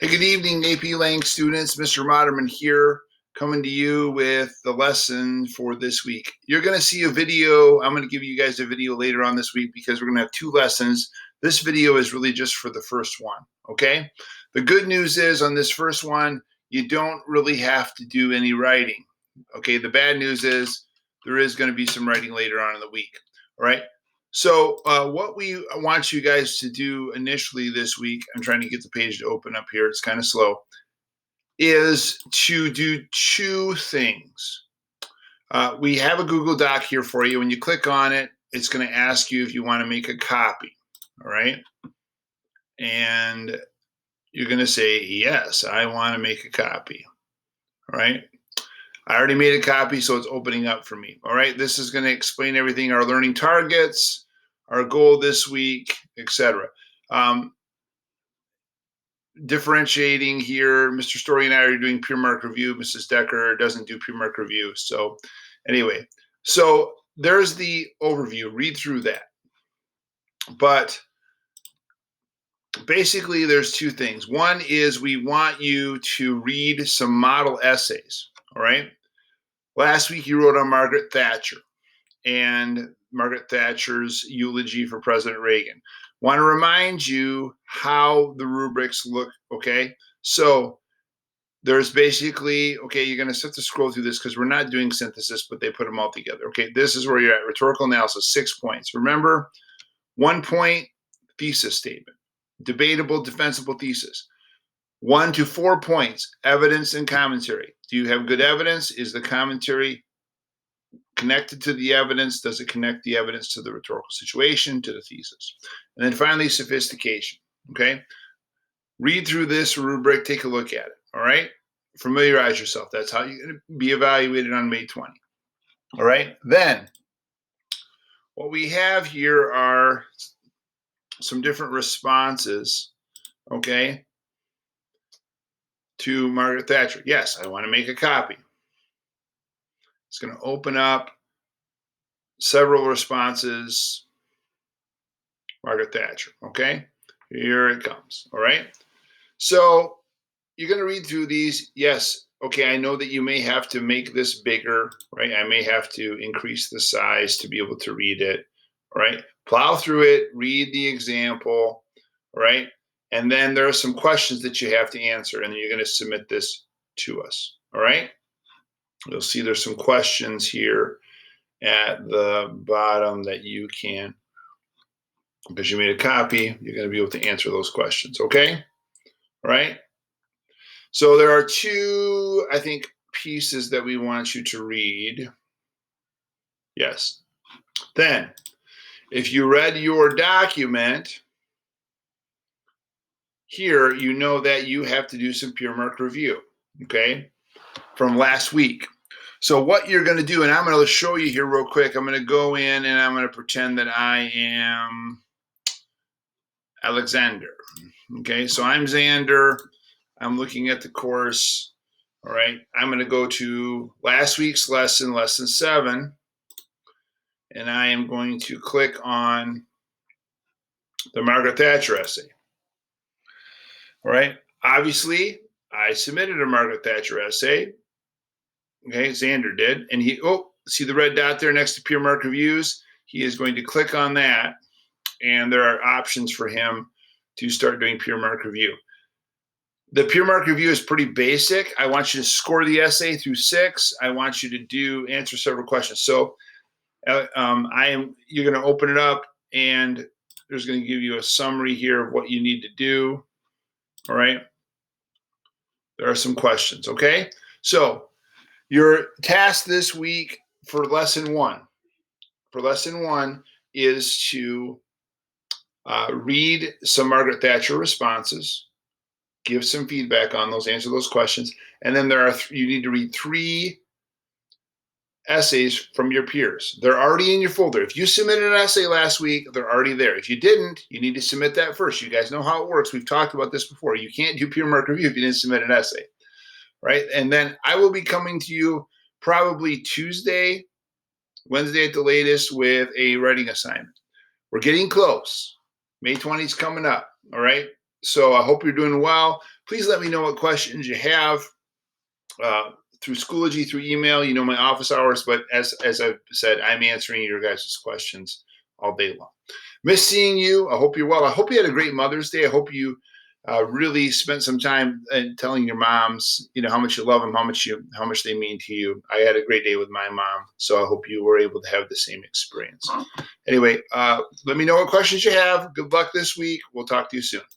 Hey, good evening, AP Lang students. Mr. Modderman here, coming to you with the lesson for this week. You're going to see a video. I'm going to give you guys a video later on this week because we're going to have two lessons. This video is really just for the first one, okay? The good news is on this first one, you don't really have to do any writing, okay? The bad news is there is going to be some writing later on in the week, all right? So what we want you guys to do initially this week, I'm trying to get the page to open up here, it's kind of slow, is to do two things. We have a Google Doc here for you. When you click on it, it's going to ask you if you want to make a copy, all right? And you're going to say, yes, I want to make a copy, all right? I already made a copy, so it's opening up for me. All right, this is going to explain everything, our learning targets, our goal this week, etc. Differentiating here, Mr. Story and I are doing peer mark review. Mrs. Decker doesn't do peer mark review. So anyway, so there's the overview. Read through that. But basically, there's two things. One is we want you to read some model essays, all right? Last week, you wrote on Margaret Thatcher and Margaret Thatcher's eulogy for President Reagan. Want to remind you how the rubrics look, okay? So there's basically, okay, you're going to have to scroll through this because we're not doing synthesis, but they put them all together. Okay, this is where you're at. Rhetorical analysis, 6 points. Remember, 1 point, thesis statement. Debatable, defensible thesis. 1 to 4 points, evidence and commentary. Do you have good evidence? Is the commentary connected to the evidence? Does it connect the evidence to the rhetorical situation, to the thesis? And then finally, sophistication, okay? Read through this rubric, take a look at it, all right? Familiarize yourself. That's how you're going to be evaluated on May 20, all right? Then, what we have here are some different responses, okay, to Margaret Thatcher. Yes, I want to make a copy. It's going to open up several responses. Margaret Thatcher, okay? Here it comes, all right? So you're going to read through these. Yes, okay, I know that you may have to make this bigger, right? I may have to increase the size to be able to read it, all right? Plow through it, read the example, all right? And then there are some questions that you have to answer, and then you're going to submit this to us, all right? You'll see there's some questions here at the bottom that you can, because you made a copy, you're going to be able to answer those questions, okay? All right? So there are two, I think, pieces that we want you to read. Yes. Then, if you read your document, here you know that you have to do some peer mark review, okay, from last week. So what you're going to do, and I'm going to show you here real quick, I'm going to go in and I'm going to pretend that I am Alexander. Okay, so I'm Xander. I'm looking at the course. All right, I'm going to go to last week's lesson, lesson 7, and I am going to click on the Margaret Thatcher essay. All right, obviously, I submitted a Margaret Thatcher essay. Okay, Xander did, and see the red dot there next to peer mark reviews? He is going to click on that, and there are options for him to start doing peer mark review. The peer mark review is pretty basic. I want you to score the essay through 6. I want you to answer several questions. So you're going to open it up, and there's going to give you a summary here of what you need to do. All right. There are some questions. Okay. So your task this week for lesson 1, is to read some Margaret Thatcher responses, give some feedback on those, answer those questions, and then you need to read 3 essays from your peers. They're already in your folder. If you submitted an essay last week, they're already there. If you didn't, you need to submit that first. You guys know how it works. We've talked about this before. You can't do peer mark review if you didn't submit an essay, right? And then I will be coming to you probably Tuesday, Wednesday at the latest with a writing assignment. We're getting close. May 20 is coming up, all right? So I hope you're doing well. Please let me know what questions you have uh, through Schoology, through email. You know my office hours, but as I've said, I'm answering your guys' questions all day long. Miss seeing you. I hope you're well. I hope you had a great Mother's Day. I hope you really spent some time telling your moms, how much you love them, how much they mean to you. I had a great day with my mom, so I hope you were able to have the same experience. Anyway, let me know what questions you have. Good luck this week. We'll talk to you soon.